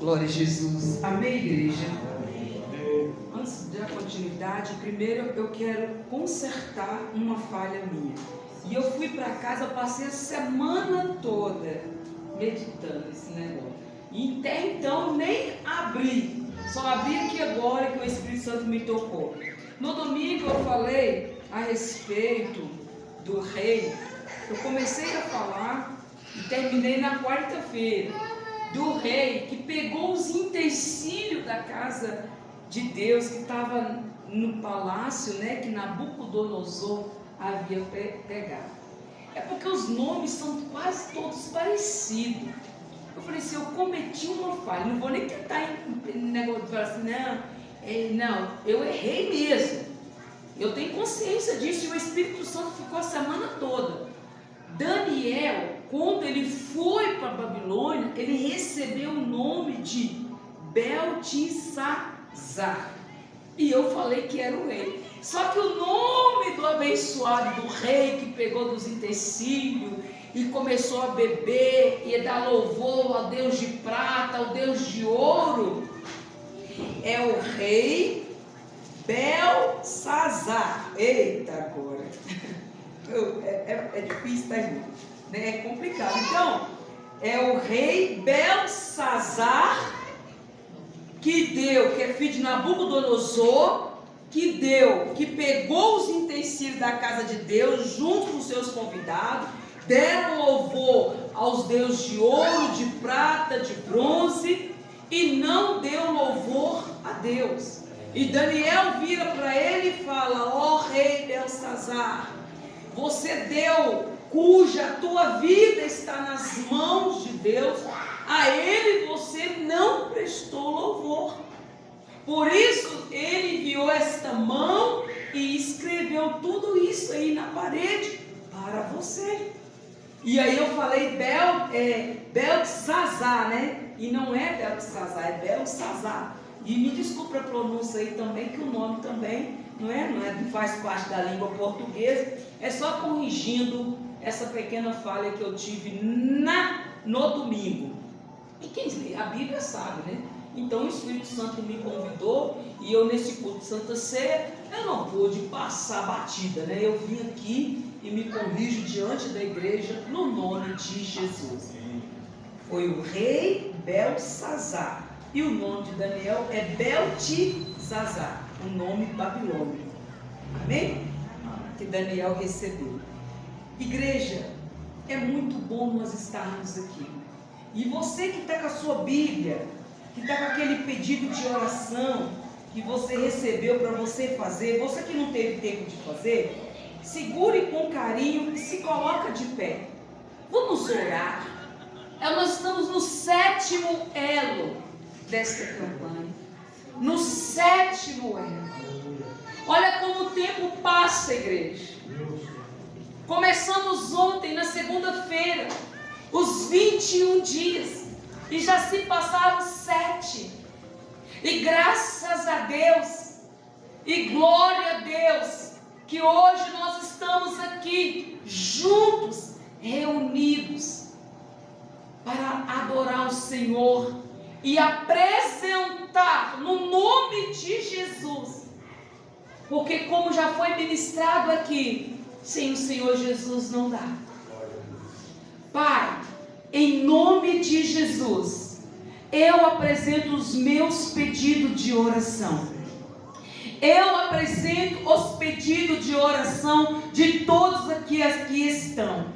Glória a Jesus. Amém, igreja? Antes da continuidade, primeiro eu quero consertar uma falha minha. E eu fui para casa, eu passei a semana toda meditando esse negócio. E até então nem abri. Só abri aqui agora que o Espírito Santo me tocou. No domingo eu falei a respeito do rei. Eu comecei a falar e terminei na quarta-feira. Do rei que pegou os utensílios da casa de Deus, que estava no palácio, né, que Nabucodonosor havia pegado. É porque os nomes são quase todos parecidos. Eu falei assim, eu cometi uma falha, não vou nem tentar negócio de falar assim, não, eu errei mesmo. Eu tenho consciência disso, e o Espírito Santo ficou a semana toda. Daniel, quando ele foi para a Babilônia, ele recebeu o nome de Beltesazar. E eu falei que era o rei. Só que o nome do abençoado, do rei que pegou dos utensílios e começou a beber e a dar louvor ao Deus de prata, ao Deus de ouro, é o rei Belsazar. Eita, agora é difícil, tá, irmão? É complicado. Então, é o rei Belsazar que é filho de Nabucodonosor, que pegou os utensílios da casa de Deus junto com seus convidados, deram louvor aos deuses de ouro, de prata, de bronze, e não deu louvor a Deus. E Daniel vira para ele e fala: ó rei Belsazar, você deu, cuja tua vida está nas mãos de Deus, a ele você não prestou louvor. Por isso ele enviou esta mão e escreveu tudo isso aí na parede para você. E aí eu falei Beltesazar, né? E não é Beltesazar, é Belsazar. E me desculpe a pronúncia aí também, que o nome também não faz parte da língua portuguesa. É só corrigindo essa pequena falha que eu tive no domingo. E quem lê a Bíblia sabe, né? Então o Espírito Santo me convidou, e eu nesse culto de Santa Ceia, eu não pude passar batida, né? Eu vim aqui e me corrijo diante da igreja no nome de Jesus. Foi o rei Belsazar, e o nome de Daniel é Beltesazar, o nome babilônico. Amém? Que Daniel recebeu. Igreja, é muito bom nós estarmos aqui. E você que está com a sua Bíblia, que está com aquele pedido de oração que você recebeu para você fazer, você que não teve tempo de fazer, segure com carinho e se coloca de pé. Vamos orar. Nós estamos no 7º elo desta campanha. No 7º elo. Olha como o tempo passa, igreja. Começamos ontem, na segunda-feira, os 21 dias, e já se passaram 7. E graças a Deus, e glória a Deus, que hoje nós estamos aqui juntos, reunidos, para adorar o Senhor e apresentar no nome de Jesus. Porque como já foi ministrado aqui, sem o Senhor Jesus não dá. Pai, em nome de Jesus, eu apresento os meus pedidos de oração. Eu apresento os pedidos de oração de todos aqui que estão.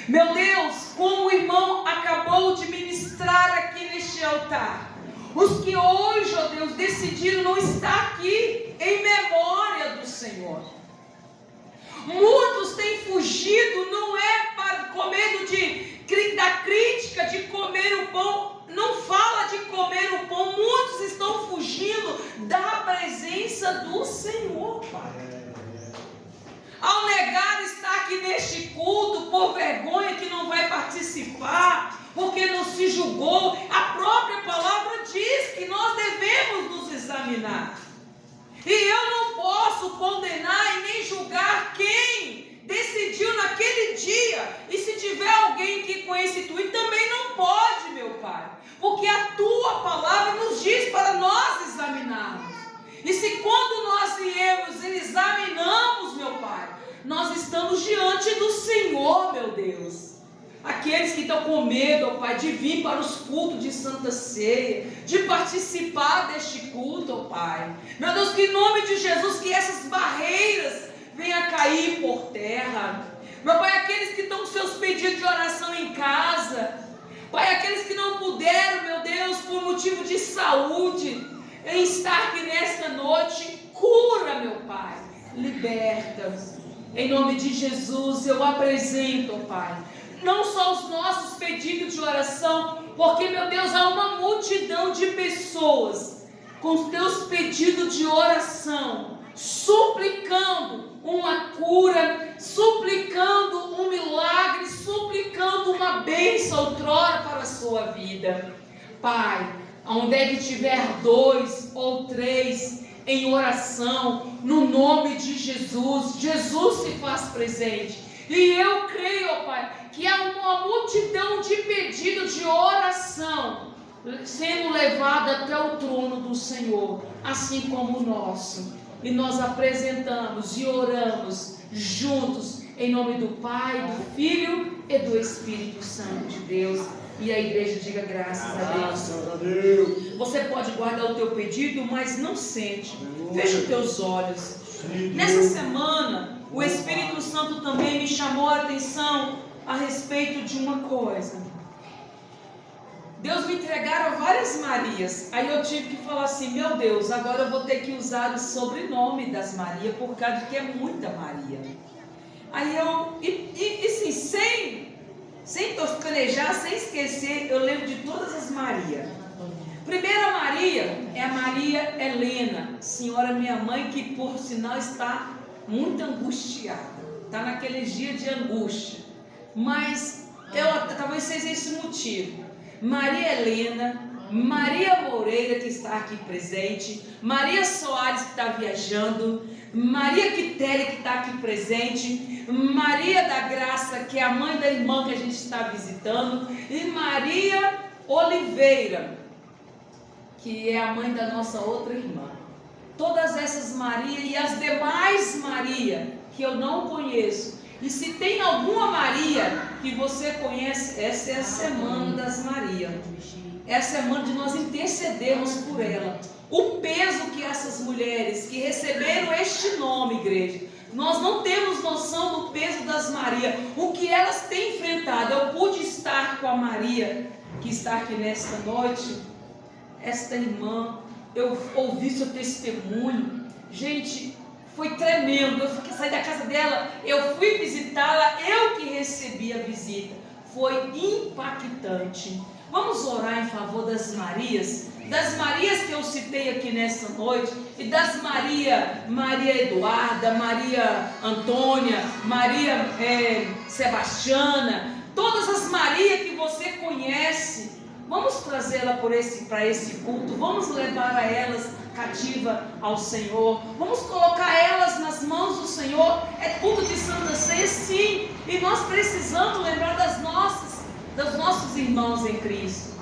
Meu Deus, como o irmão acabou de ministrar aqui neste altar, os que hoje, ó Deus, decidiram não estar aqui em memória do Senhor. Muitos têm fugido, não é com medo da crítica de comer o pão, não fala de comer o pão, muitos estão fugindo da presença do Senhor, Pai. Ao negar estar aqui neste culto, por vergonha que não vai participar, porque não se julgou, a própria palavra diz que nós devemos nos examinar. E eu não posso condenar e nem julgar quem decidiu naquele dia. E se tiver alguém que com esse intuito, também não pode, meu Pai. Porque a tua palavra viemos e examinamos, meu Pai, nós estamos diante do Senhor, meu Deus. Aqueles que estão com medo, ó Pai, de vir para os cultos de Santa Ceia, de participar deste culto, ó Pai. Meu Deus, que em nome de Jesus, que essas barreiras venham a cair por terra. Meu Pai, aqueles que estão com seus pedidos de oração em casa, Pai, aqueles que não puderam, meu Deus, por motivo de saúde, em estar aqui nesta noite, cura, meu Pai, liberta. Em nome de Jesus, eu apresento, ó Pai, não só os nossos pedidos de oração, porque, meu Deus, há uma multidão de pessoas com os teus pedidos de oração, suplicando uma cura, suplicando um milagre, suplicando uma bênção outrora para a sua vida. Pai, onde é que tiver 2 ou 3 em oração, no nome de Jesus, Jesus se faz presente. E eu creio, ó Pai, que há uma multidão de pedidos de oração sendo levada até o trono do Senhor, assim como o nosso. E nós apresentamos e oramos juntos, em nome do Pai, do Filho e do Espírito Santo de Deus. E a igreja diga graças a Deus. Você pode guardar o teu pedido, mas não sente. Fecha os teus olhos. Nessa semana, o Espírito Santo também me chamou a atenção a respeito de uma coisa. Deus me entregaram várias Marias. Aí eu tive que falar assim: meu Deus, agora eu vou ter que usar o sobrenome das Marias, por causa de que é muita Maria. Aí eu, sim, sem toscanejar, sem esquecer, eu lembro de todas as Marias. Primeira Maria é a Maria Helena, senhora minha mãe, que por sinal está muito angustiada, está naqueles dias de angústia, mas talvez seja esse o motivo. Maria Helena, Maria Moreira, que está aqui presente, Maria Soares, que está viajando, Maria Quitéria, que está aqui presente, Maria da Graça, que é a mãe da irmã que a gente está visitando, e Maria Oliveira, que é a mãe da nossa outra irmã. Todas essas Marias e as demais Maria que eu não conheço. E se tem alguma Maria que você conhece, essa é a semana das Marias. É a semana de nós intercedermos por ela. O peso que essas mulheres que receberam este nome, igreja, nós não temos noção do peso das Marias. O que elas têm enfrentado. Eu pude estar com a Maria, que está aqui nesta noite. Esta irmã, eu ouvi seu testemunho. Gente, foi tremendo. Eu saí da casa dela, eu fui visitá-la, eu que recebi a visita. Foi impactante. Vamos orar em favor das Marias que eu citei aqui nessa noite, e das Maria Eduarda, Maria Antônia, Maria Sebastiana, todas as Maria que você conhece. Vamos trazê-la para esse culto, vamos levar a elas cativa ao Senhor, vamos colocar elas nas mãos do Senhor. É culto de Santa Ceia, sim, e nós precisamos lembrar dos nossos irmãos em Cristo.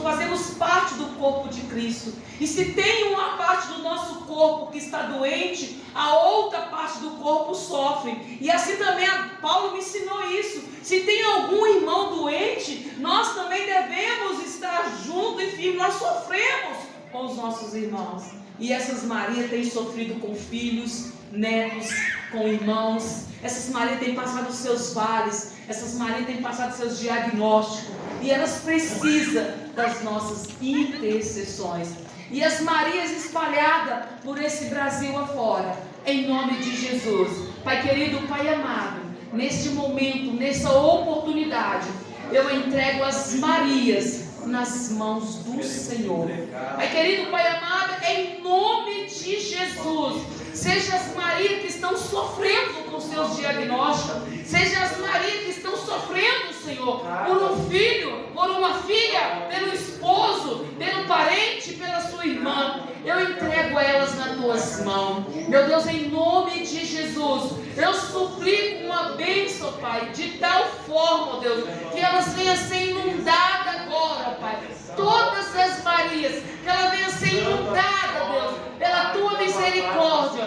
Fazemos parte do corpo de Cristo, e se tem uma parte do nosso corpo que está doente, a outra parte do corpo sofre. E assim também Paulo me ensinou isso. Se tem algum irmão doente, nós também devemos estar juntos e firmes. Nós sofremos com os nossos irmãos, e essas Marias têm sofrido com filhos, netos, com irmãos. Essas Marias têm passado os seus vales, essas Marias têm passado seus diagnósticos, e elas precisam das nossas intercessões. E as Marias espalhadas por esse Brasil afora, em nome de Jesus. Pai querido, Pai amado, neste momento, nessa oportunidade, eu entrego as Marias nas mãos do Senhor. Pai querido, Pai amado, em nome de Jesus, seja as Marias que estão sofrendo com seus diagnósticos, seja as Marias que estão sofrendo, Senhor, por um filho, por uma filha, pelo esposo, pelo parente, pela sua irmã. Eu entrego elas nas tuas mãos, meu Deus, em nome de Jesus. Eu suplico uma bênção, Pai, de tal forma, Deus, que elas venham ser inundadas agora, Pai. Todas as Marias, que ela venha ser inundada, Deus, pela tua misericórdia,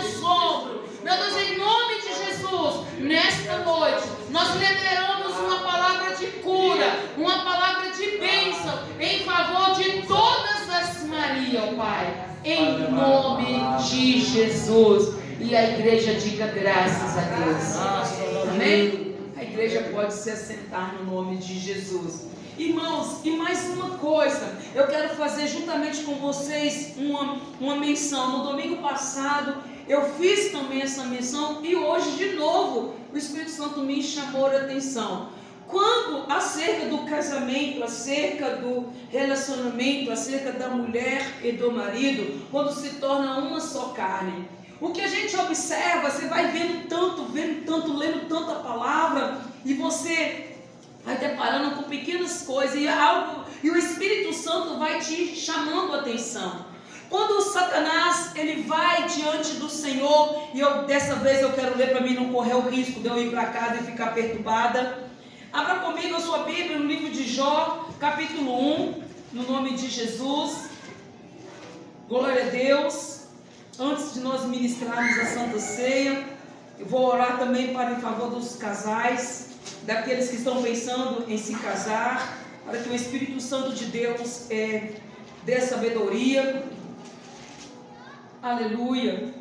seus ombros. Meu Deus, em nome de Jesus, nesta noite, nós liberamos uma palavra de cura, uma palavra de bênção em favor de todas as Maria, ó Pai, em nome de Jesus. E a igreja diga graças a Deus. Amém? A igreja pode se assentar no nome de Jesus. Irmãos, e mais uma coisa, eu quero fazer juntamente com vocês uma menção. No domingo passado eu fiz também essa menção e hoje de novo o Espírito Santo me chamou a atenção. Quando acerca do casamento, acerca do relacionamento, acerca da mulher e do marido, quando se torna uma só carne, o que a gente observa, você vai vendo tanto, lendo tanto a palavra, e você vai deparando com pequenas coisas, e o Espírito Santo vai te chamando a atenção. Quando o Satanás, ele vai diante do Senhor, e dessa vez eu quero ler para mim não correr o risco de eu ir para casa e ficar perturbada. Abra comigo a sua Bíblia no livro de Jó, capítulo 1, no nome de Jesus. Glória a Deus. Antes de nós ministrarmos a Santa Ceia, eu vou orar também em favor dos casais, daqueles que estão pensando em se casar, para que o Espírito Santo de Deus dê sabedoria. Aleluia.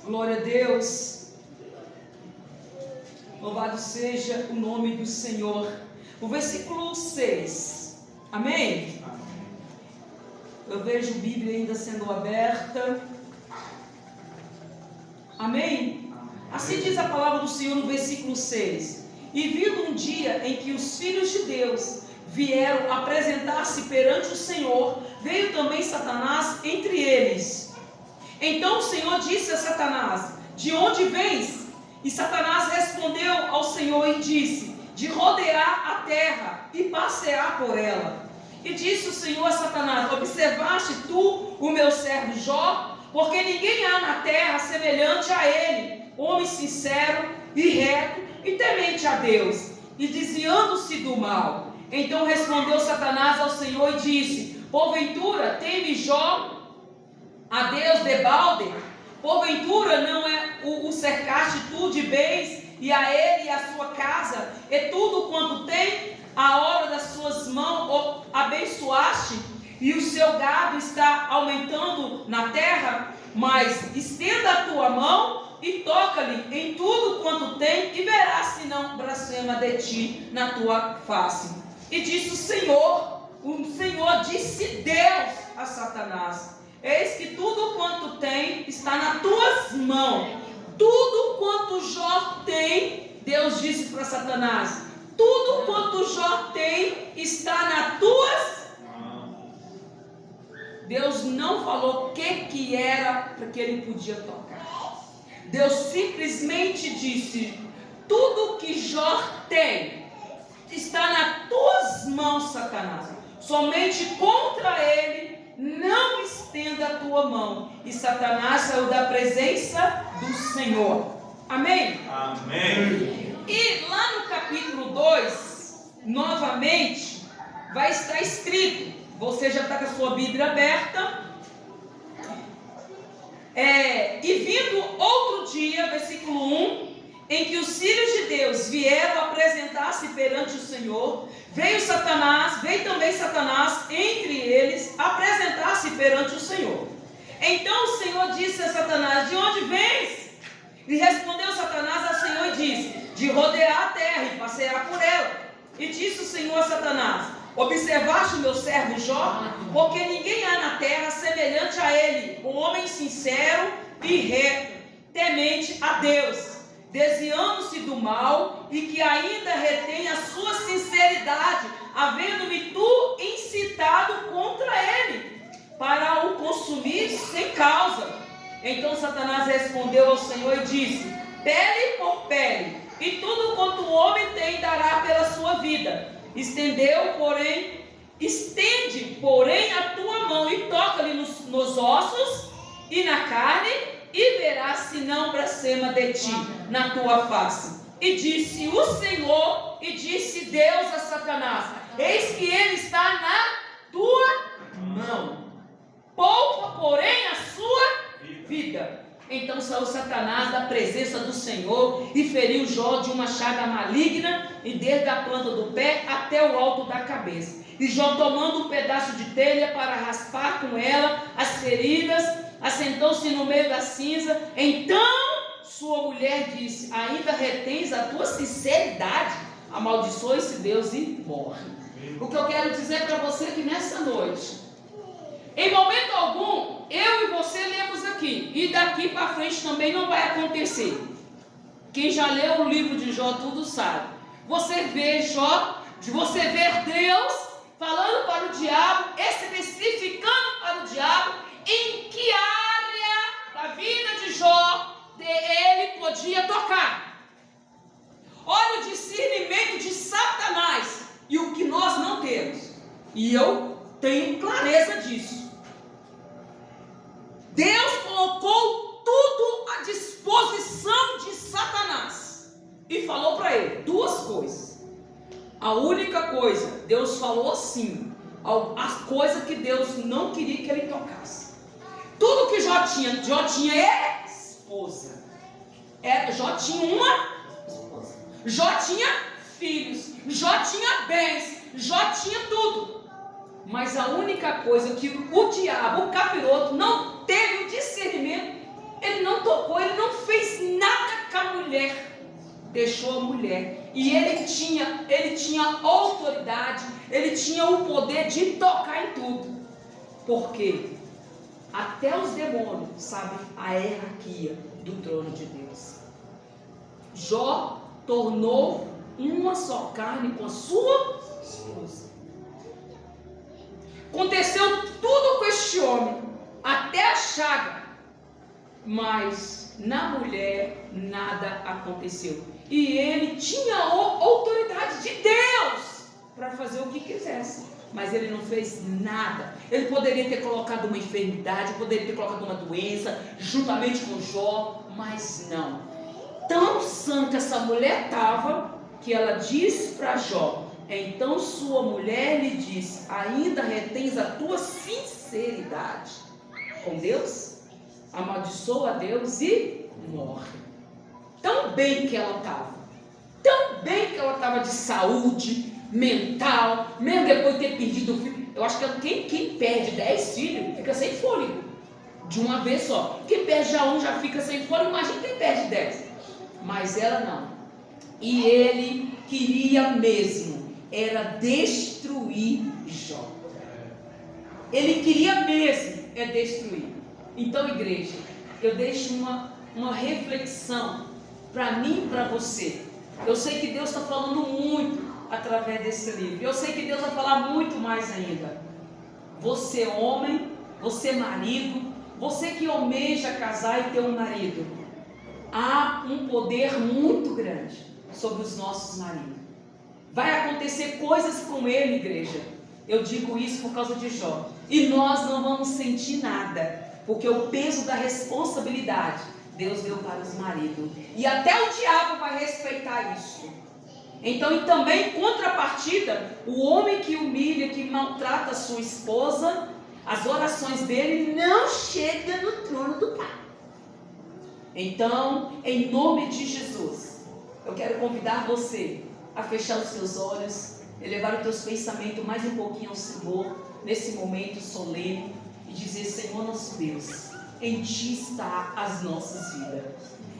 Glória a Deus. Louvado seja o nome do Senhor. O versículo 6. Amém? Eu vejo a Bíblia ainda sendo aberta. Amém? Assim diz a palavra do Senhor no versículo 6. E vindo um dia em que os filhos de Deus vieram apresentar-se perante o Senhor, veio também Satanás entre eles. Então o Senhor disse a Satanás: de onde vens? E Satanás respondeu ao Senhor e disse: de rodear a terra e passear por ela. E disse o Senhor a Satanás: observaste tu o meu servo Jó? Porque ninguém há na terra semelhante a ele, homem sincero e reto e temente a Deus, e desviando-se do mal. Então respondeu Satanás ao Senhor e disse: porventura teme Jó a Deus debalde? Porventura não é o cercaste tu de bens, e a ele e a sua casa, e tudo quanto tem, a obra das suas mãos o abençoaste, e o seu gado está aumentando na terra? Mas estenda a tua mão e toca-lhe em tudo quanto tem, e verás se não blasfema de ti na tua face. E disse o Senhor disse Deus a Satanás: eis que tudo quanto tem está nas tuas mãos. Tudo quanto Jó tem, Deus disse para Satanás, tudo quanto Jó tem está nas tuas mãos. Deus não falou o que era para que ele podia tocar. Deus simplesmente disse: tudo que Jó tem está nas tuas mãos, Satanás. Somente contra ele não estenda a tua mão. E Satanás saiu da presença do Senhor. Amém? Amém. E lá no capítulo 2, novamente, vai estar escrito, você já está com a sua Bíblia aberta, e vindo outro dia, versículo 1, em que os filhos de Deus vieram apresentar-se perante o Senhor, veio também Satanás entre eles, apresentar-se perante o Senhor. Então o Senhor disse a Satanás: de onde vens? E respondeu Satanás ao Senhor e disse: de rodear a terra e passear por ela. E disse o Senhor a Satanás: observaste o meu servo Jó? Porque ninguém há na terra semelhante a ele, um homem sincero e reto, temente a Deus, desviando-se do mal, e que ainda retém a sua sinceridade, havendo-me tu incitado contra ele, para o consumir sem causa. Então Satanás respondeu ao Senhor e disse: pele por pele, e tudo quanto o homem tem dará pela sua vida. Estende, porém, a tua mão e toca-lhe nos ossos e na carne, e verás se não blasfema de ti na tua face. E disse o Senhor, e disse Deus a Satanás: eis que ele está na tua mão. poupa, porém, a sua vida. Então saiu Satanás da presença do Senhor e feriu Jó de uma chaga maligna, e desde a planta do pé até o alto da cabeça. E Jó, tomando um pedaço de telha para raspar com ela as feridas, assentou-se no meio da cinza. Então sua mulher disse: ainda retens a tua sinceridade? Amaldiçoa esse Deus e morre. O que eu quero dizer para você é que nessa noite, em momento algum, eu e você lemos aqui, e daqui para frente também não vai acontecer. Quem já leu o livro de Jó tudo sabe. Você vê Deus falando para o diabo, especificando para o diabo em que área da vida de Jó ele podia tocar. Olha o discernimento de Satanás e o que nós não temos. E eu tenho clareza disso. Deus colocou tudo à disposição de Satanás e falou para ele duas coisas. A única coisa, Deus falou sim, a coisa que Deus não queria que ele tocasse. Tudo que Jó tinha esposa. Jó tinha uma esposa. Jó tinha filhos. Jó tinha bens. Jó tinha tudo. Mas a única coisa que o diabo, o capiroto, não teve o discernimento, ele não tocou, ele não fez nada com a mulher. Deixou a mulher. E ele tinha autoridade, ele tinha o poder de tocar em tudo. Por quê? Até os demônios sabem a hierarquia do trono de Deus. Jó tornou uma só carne com a sua esposa. Aconteceu tudo com este homem, até a chaga, mas na mulher nada aconteceu. E ele tinha a autoridade de Deus para fazer o que quisesse, mas ele não fez nada. Ele poderia ter colocado uma enfermidade, poderia ter colocado uma doença juntamente com Jó, mas não. Tão santa essa mulher estava que ela disse para Jó: então sua mulher lhe disse: ainda retens a tua sinceridade com Deus? Amaldiçoa a Deus e morre. Tão bem que ela estava de saúde mental, mesmo depois de ter perdido o filho. Eu acho que quem perde 10 filhos fica sem fôlego de uma vez só. Quem perde já um já fica sem fôlego, imagina quem perde 10. Mas ela não. E ele queria mesmo era destruir Jó. Ele queria mesmo destruir. Então, igreja, eu deixo uma reflexão para mim e para você. Eu sei que Deus está falando muito através desse livro. Eu sei que Deus vai falar muito mais ainda. Você homem, você marido, você que almeja casar e ter um marido, há um poder muito grande sobre os nossos maridos. Vai acontecer coisas com ele, igreja. Eu digo isso por causa de Jó. E nós não vamos sentir nada, porque o peso da responsabilidade Deus deu para os maridos. E até o diabo vai respeitar isso. Então, e também, em contrapartida, o homem que humilha, que maltrata a sua esposa, as orações dele não chegam no trono do Pai. Então, em nome de Jesus, eu quero convidar você a fechar os seus olhos, elevar os teus pensamentos mais um pouquinho ao Senhor, nesse momento solene, e dizer: Senhor nosso Deus, em Ti está as nossas vidas,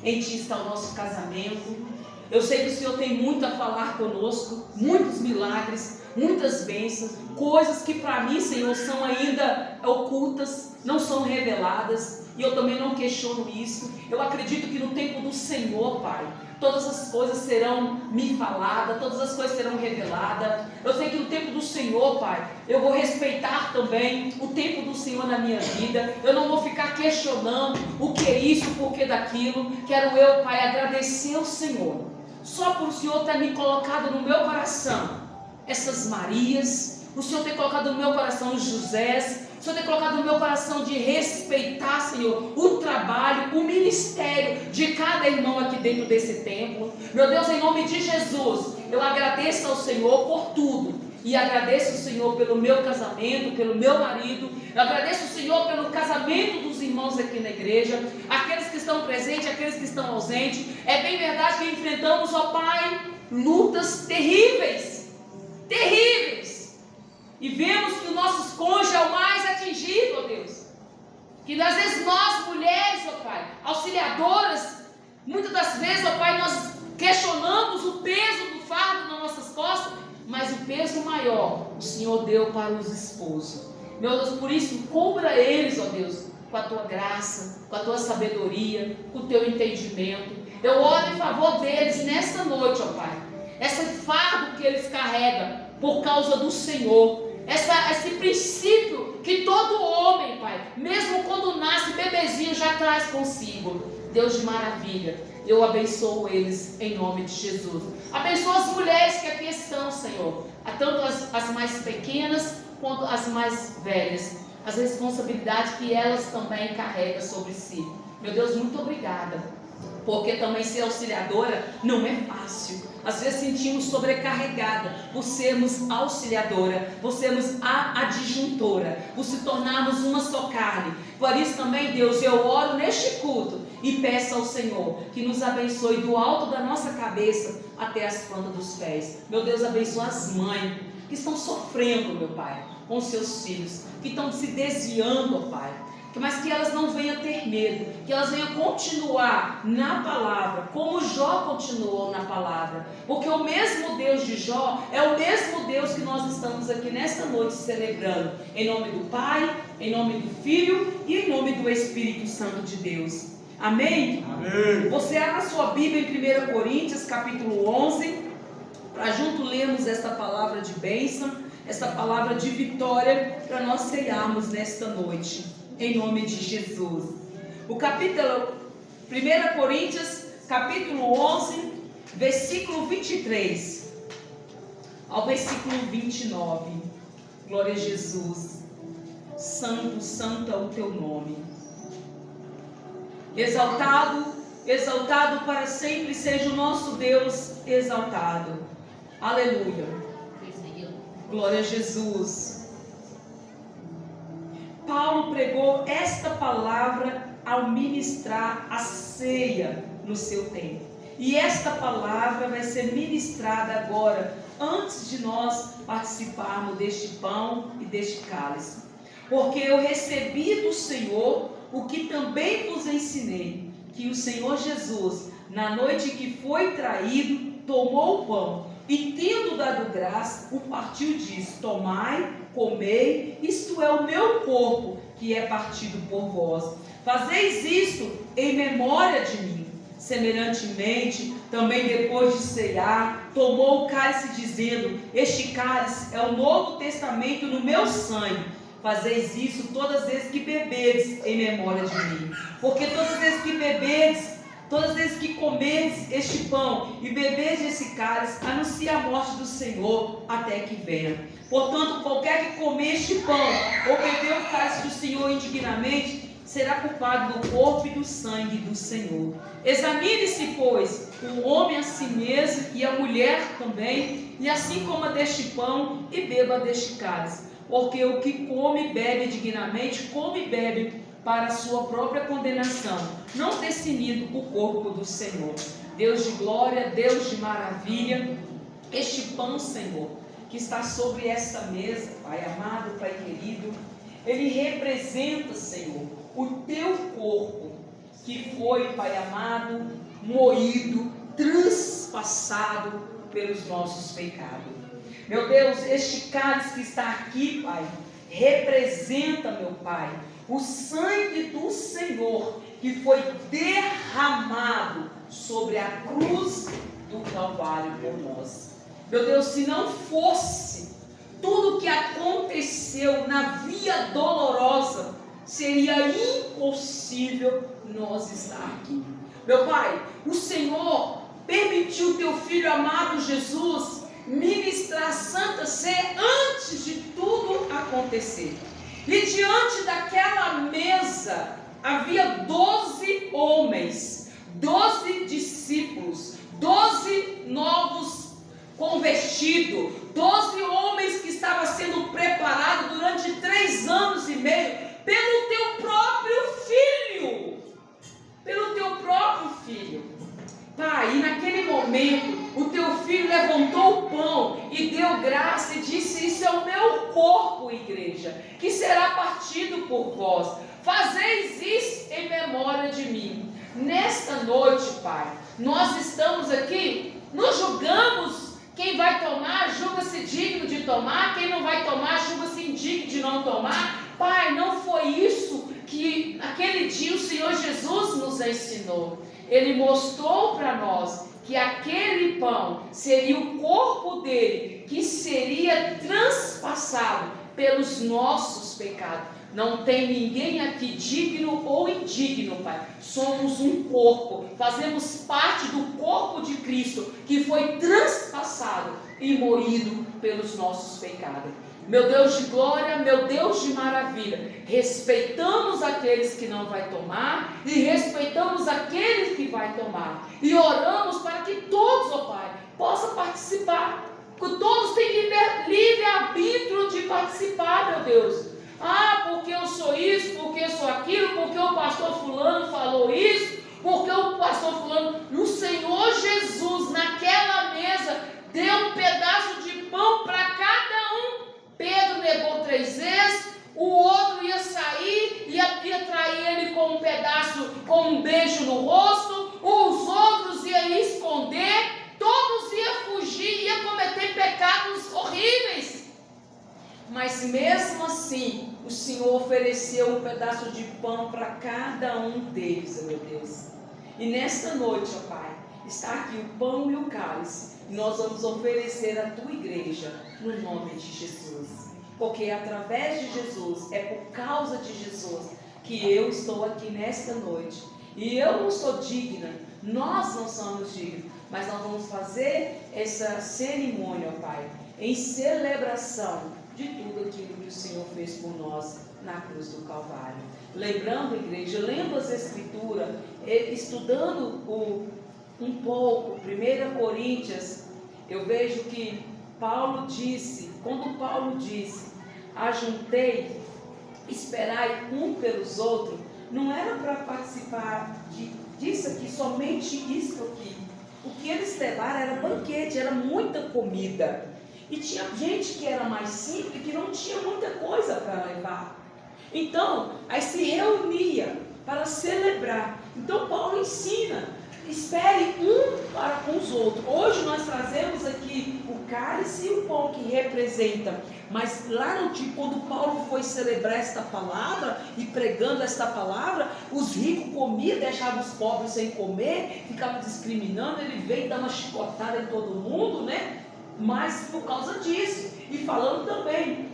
em Ti está o nosso casamento. Eu sei que o Senhor tem muito a falar conosco, muitos milagres, muitas bênçãos, coisas que para mim, Senhor, são ainda ocultas, não são reveladas, e eu também não questiono isso. Eu acredito que no tempo do Senhor, Pai, todas as coisas serão me faladas, todas as coisas serão reveladas. Eu sei que no tempo do Senhor, Pai, eu vou respeitar também o tempo do Senhor na minha vida. Eu não vou ficar questionando o que é isso, o porquê daquilo. Quero eu, Pai, agradecer ao Senhor, só por o Senhor ter me colocado no meu coração essas Marias, o Senhor ter colocado no meu coração os Josés, o Senhor ter colocado no meu coração de respeitar, Senhor, o trabalho, o ministério de cada irmão aqui dentro desse templo. Meu Deus, em nome de Jesus, eu agradeço ao Senhor por tudo. E agradeço o Senhor pelo meu casamento, pelo meu marido. Eu agradeço o Senhor pelo casamento dos irmãos aqui na igreja, aqueles que estão presentes, aqueles que estão ausentes. É bem verdade que enfrentamos, ó Pai, lutas terríveis, terríveis. E vemos que os nossos cônjuges é o mais atingido, ó Deus. Que às vezes nós, mulheres, ó Pai, auxiliadoras, muitas das vezes, ó Pai, nós questionamos o peso do fardo nas nossas costas, mas o peso maior o Senhor deu para os esposos. Meu Deus, por isso, cubra eles, ó Deus, com a tua graça, com a tua sabedoria, com o teu entendimento. Eu oro em favor deles nessa noite, ó Pai. Esse fardo que eles carregam por causa do Senhor. Esse princípio que todo homem, Pai, mesmo quando nasce bebezinho, já traz consigo. Deus de maravilha, eu abençoo eles em nome de Jesus. Abençoa as mulheres que aqui estão, Senhor, tanto as mais pequenas quanto as mais velhas, as responsabilidades que elas também carregam sobre si. Meu Deus, muito obrigada, porque também ser auxiliadora não é fácil. Às vezes sentimos sobrecarregada por sermos auxiliadora, por sermos a adjuntora, por se tornarmos uma só carne. Por isso também, Deus, eu oro neste culto e peço ao Senhor que nos abençoe do alto da nossa cabeça até as plantas dos pés. Meu Deus, abençoa as mães que estão sofrendo, meu Pai, com seus filhos, que estão se desviando, ó Pai. Mas que elas não venham ter medo, que elas venham continuar na palavra, como Jó continuou na palavra, porque o mesmo Deus de Jó é o mesmo Deus que nós estamos aqui nesta noite celebrando, em nome do Pai, em nome do Filho e em nome do Espírito Santo de Deus. Amém? Amém. Você abre a sua Bíblia em 1 Coríntios capítulo 11, para junto lermos esta palavra de bênção, esta palavra de vitória, para nós ceiarmos nesta noite. Em nome de Jesus. O capítulo 1 Coríntios, capítulo 11, versículo 23 ao versículo 29. Glória a Jesus. Santo, santo é o teu nome. Exaltado, exaltado para sempre seja o nosso Deus exaltado. Aleluia. Glória a Jesus. Paulo pregou esta palavra ao ministrar a ceia no seu tempo. E esta palavra vai ser ministrada agora, antes de nós participarmos deste pão e deste cálice. Porque eu recebi do Senhor o que também vos ensinei, que o Senhor Jesus, na noite que foi traído, tomou o pão e, tendo dado graça, o partiu e disse: tomai, comei, isto é o meu corpo, que é partido por vós. Fazeis isto em memória de mim. Semelhantemente, também depois de ceiar, tomou o cálice, dizendo: este cálice é o novo testamento no meu sangue. Fazeis isso todas as vezes que bebedes em memória de mim. Porque todas as vezes que bebedes, todas as vezes que comerdes este pão e bebedes esse cálice, anuncia a morte do Senhor até que venha. Portanto, qualquer que comer este pão ou beber o cálice do Senhor indignamente, será culpado do corpo e do sangue do Senhor. Examine-se, pois, o homem a si mesmo e a mulher também, e assim coma deste pão e beba deste cálice. Porque o que come e bebe dignamente, come e bebe para a sua própria condenação, não discernindo o corpo do Senhor. Deus de glória, Deus de maravilha, este pão, Senhor, que está sobre esta mesa, Pai amado, Pai querido, ele representa, Senhor, o teu corpo, que foi, Pai amado, moído, transpassado pelos nossos pecados. Meu Deus, este cálice que está aqui, Pai, representa, meu Pai, o sangue do Senhor que foi derramado sobre a cruz do Calvário por nós. Meu Deus, se não fosse tudo o que aconteceu na via dolorosa, seria impossível nós estar aqui. Meu Pai, o Senhor permitiu o teu Filho amado Jesus ministrar a Santa Ceia antes de tudo acontecer. E diante daquela mesa havia 12 homens, 12 discípulos, 12 novos convertidos, 12 homens anos e meio, pelo teu próprio filho. Pelo teu próprio filho. Pai, e naquele momento, o teu filho levantou o pão e deu graça e disse: isso é o meu corpo, igreja, que será partido por vós. Fazeis isso em memória de mim. Nesta noite, Pai, nós estamos aqui, nos julgamos. Quem vai tomar, julga-se digno de tomar. Quem não vai tomar, julga-se indigno de não tomar. Pai, não foi isso que naquele dia o Senhor Jesus nos ensinou. Ele mostrou para nós que aquele pão seria o corpo dele, que seria transpassado pelos nossos pecados. Não tem ninguém aqui digno ou indigno, Pai. Somos um corpo, fazemos parte do corpo de Cristo, que foi transpassado e moído pelos nossos pecados. Meu Deus de glória, meu Deus de maravilha, respeitamos aqueles que não vai tomar e respeitamos aqueles que vai tomar, e oramos para que todos, ó Pai, possam participar, que todos tenham livre-arbítrio de participar, meu Deus. Ah, porque eu sou isso, porque eu sou aquilo, porque o pastor fulano falou isso, porque o pastor fulano... O Senhor Jesus naquela mesa deu um pedaço de pão para cada um. Pedro negou 3 vezes, o outro ia sair, ia trair ele com um pedaço, com um beijo no rosto, os outros iam esconder, todos iam fugir, iam cometer pecados horríveis. Mas mesmo assim, o Senhor ofereceu um pedaço de pão para cada um deles, meu Deus. E nesta noite, ó Pai, está aqui o pão e o cálice, e nós vamos oferecer à tua igreja, no nome de Jesus. Porque é através de Jesus, é por causa de Jesus, que eu estou aqui nesta noite. E eu não sou digna, nós não somos dignos, mas nós vamos fazer essa cerimônia, ó Pai, em celebração de tudo aquilo que o Senhor fez por nós na cruz do Calvário. Lembrando, igreja, lendo as Escrituras, estudando um pouco, 1 Coríntios, eu vejo que Paulo disse, quando Paulo disse, ajuntei, esperai um pelos outros, não era para participar disso aqui, somente isso aqui. O que eles levaram era banquete, era muita comida. E tinha gente que era mais simples, que não tinha muita coisa para levar. Então, aí se reunia para celebrar. Então, Paulo ensina, espere um para com os outros. Hoje nós trazemos aqui o cálice e o pão que representam. Mas lá no dia, quando Paulo foi celebrar esta palavra e pregando esta palavra, os ricos comiam, deixavam os pobres sem comer, ficavam discriminando. Ele veio dar uma chicotada em todo mundo, né? Mas por causa disso, e falando também,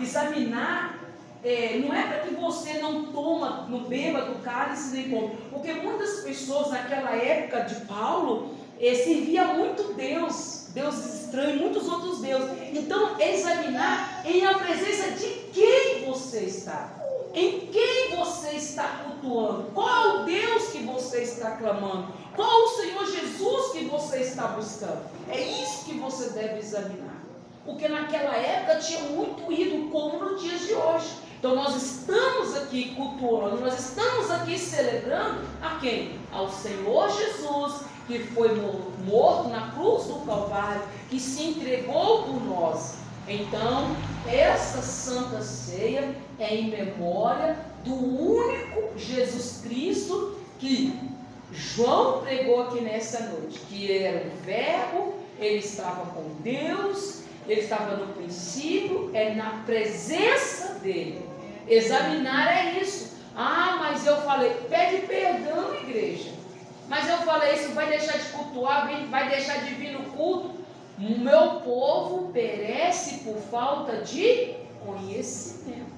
examinar, não é para que você não toma, não beba do cálice nem come, porque muitas pessoas naquela época de Paulo serviam muito deuses estranhos, muitos outros deuses. Então examinar em a presença de quem você está, em quem você está cultuando, qual o Deus que você está clamando, qual o Senhor Jesus que você está buscando. É isso que você deve examinar, porque naquela época tinha muito ídolo, como nos dias de hoje. Então nós estamos aqui cultuando, nós estamos aqui celebrando a quem? Ao Senhor Jesus, que foi morto na cruz do Calvário, que se entregou por nós. Então, essa Santa Ceia é em memória do único Jesus Cristo que João pregou aqui nessa noite, que era o Verbo, ele estava com Deus, ele estava no princípio, é na presença dele. Examinar é isso. Ah, mas eu falei, pede perdão, igreja. Mas eu falei isso, vai deixar de cultuar, vai deixar de vir no culto. O meu povo perece por falta de conhecimento.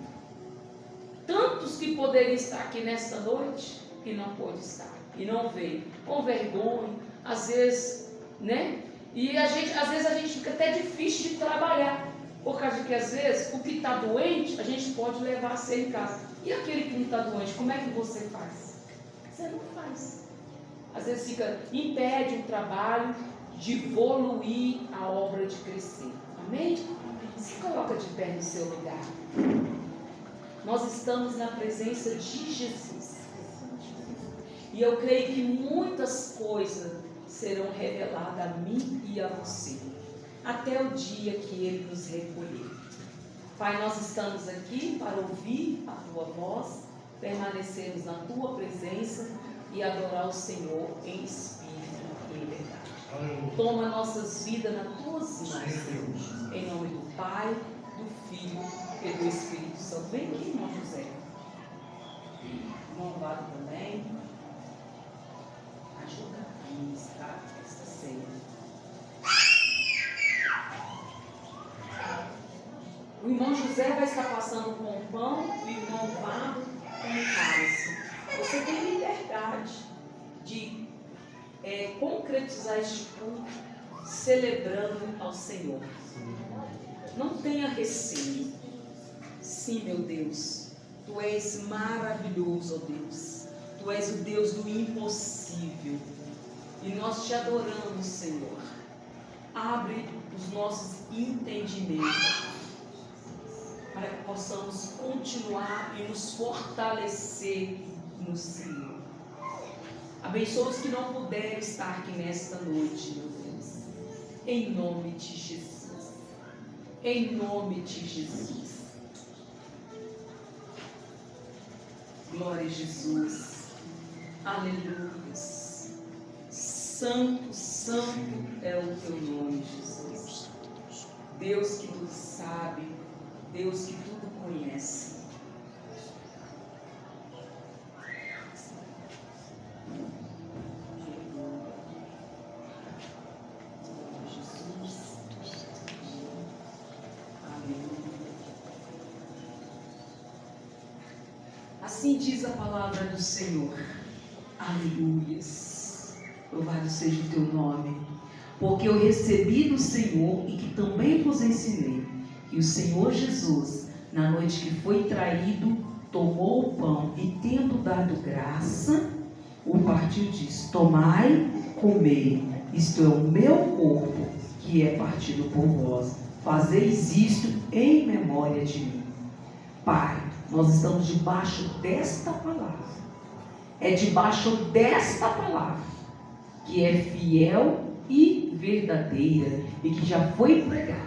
Tantos que poderiam estar aqui nesta noite, que não pôde estar, e não veio, com vergonha, às vezes, né? E às vezes a gente fica até difícil de trabalhar, por causa que às vezes o que está doente, a gente pode levar a ser em casa. E aquele que não está doente, como é que você faz? Você não faz. Às vezes impede o trabalho, de evoluir a obra, de crescer. Amém? Se coloca de pé no seu lugar. Nós estamos na presença de Jesus. E eu creio que muitas coisas serão reveladas a mim e a você, até o dia que Ele nos recolher. Pai, nós estamos aqui para ouvir a Tua voz, permanecermos na Tua presença e adorar o Senhor em espírito e em verdade. Toma nossas vidas nas Tuas mãos, em nome do Pai, do Filho e do Espírito Santo. Vem aqui, irmão José. Louvado também. Ajuda a ministrar esta ceia. O irmão José vai estar passando com o pão e o irmão Vado com o cálice. Você tem liberdade de concretizar este culto celebrando ao Senhor. Não tenha receio. Sim, meu Deus, Tu és maravilhoso, ó Deus. Tu és o Deus do impossível. E nós te adoramos, Senhor. Abre os nossos entendimentos para que possamos continuar e nos fortalecer no Senhor. Abençoa os que não puderem estar aqui nesta noite, meu Deus. Em nome de Jesus. Em nome de Jesus. Glória a Jesus. Aleluia. Santo, santo é o Teu nome, Jesus. Deus que tudo sabe, Deus que tudo conhece. Assim diz a palavra do Senhor. Aleluias. Louvado seja o Teu nome. Porque eu recebi do Senhor e que também vos ensinei. E o Senhor Jesus, na noite que foi traído, tomou o pão e, tendo dado graça, o partiu e disse: tomai, comei, isto é o meu corpo, que é partido por vós. Fazeis isto em memória de mim. Pai, nós estamos debaixo desta palavra. É debaixo desta palavra, que é fiel e verdadeira, e que já foi pregada.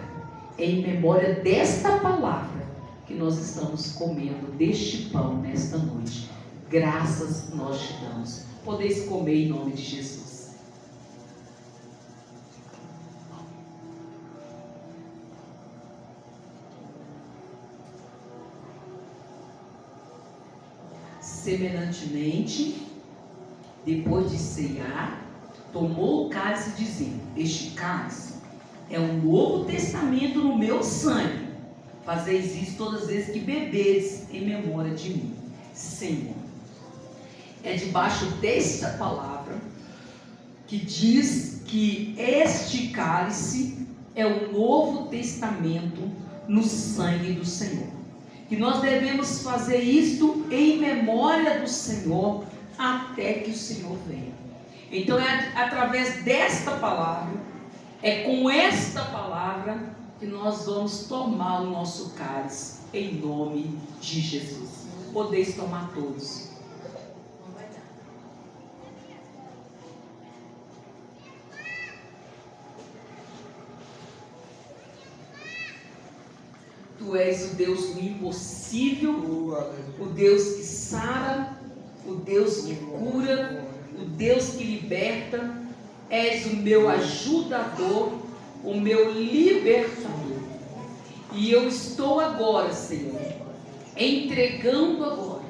É em memória desta palavra que nós estamos comendo deste pão nesta noite. Graças nós te damos. Podeis comer em nome de Jesus. Semelhantemente, depois de ceiar, tomou o cálice, dizendo: este cálice é um novo testamento no meu sangue. Fazeis isso todas as vezes que bebedes em memória de mim. Senhor, é debaixo desta palavra que diz que este cálice é o novo testamento no sangue do Senhor. Que nós devemos fazer isto em memória do Senhor até que o Senhor venha. Então é através desta palavra, é com esta palavra que nós vamos tomar o nosso cálice em nome de Jesus. Podeis tomar todos. Tu és o Deus do impossível, o Deus que sara, o Deus que cura, o Deus que liberta. És o meu ajudador, o meu libertador. E eu estou agora, Senhor, entregando agora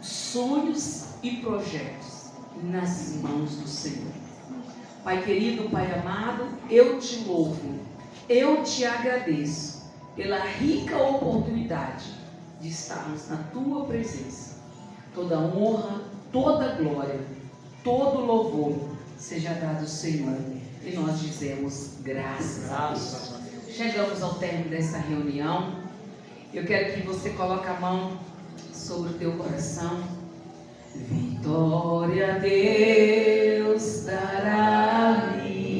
sonhos e projetos nas mãos do Senhor. Pai querido, Pai amado, eu te louvo, eu te agradeço pela rica oportunidade de estarmos na Tua presença. Toda honra, toda glória, todo louvor seja dado ao Senhor. E nós dizemos graças a Deus. Chegamos ao término dessa reunião. Eu quero que você coloque a mão sobre o teu coração. Vitória a Deus dará a mim.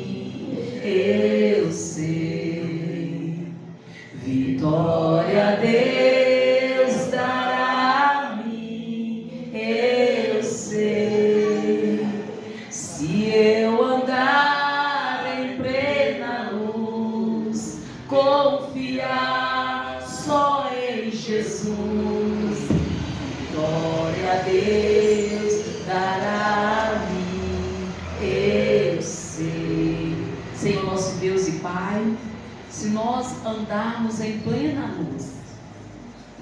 Pai, se nós andarmos em plena luz,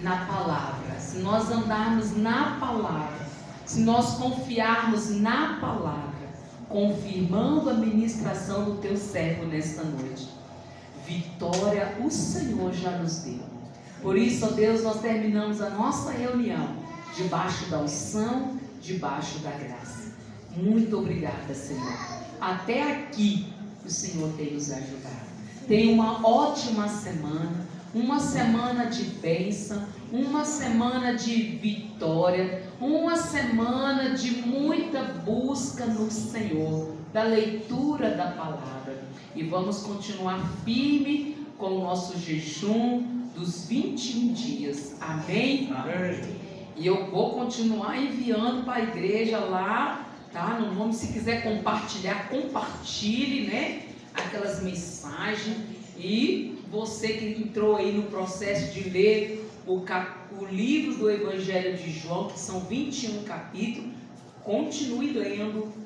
na palavra, se nós andarmos na palavra, se nós confiarmos na palavra, confirmando a ministração do teu servo nesta noite, vitória o Senhor já nos deu. Por isso, ó Deus, nós terminamos a nossa reunião debaixo da unção, debaixo da graça. Muito obrigada, Senhor. Até aqui o Senhor tem nos ajudado. Tenha uma ótima semana, uma semana de bênção, uma semana de vitória, uma semana de muita busca no Senhor, da leitura da palavra. E vamos continuar firme com o nosso jejum dos 21 dias. Amém? Amém. E eu vou continuar enviando para a igreja lá, tá? No nome, se quiser compartilhar, compartilhe, né? Aquelas mensagens. E você que entrou aí no processo de ler o livro do Evangelho de João, que são 21 capítulos, continue lendo.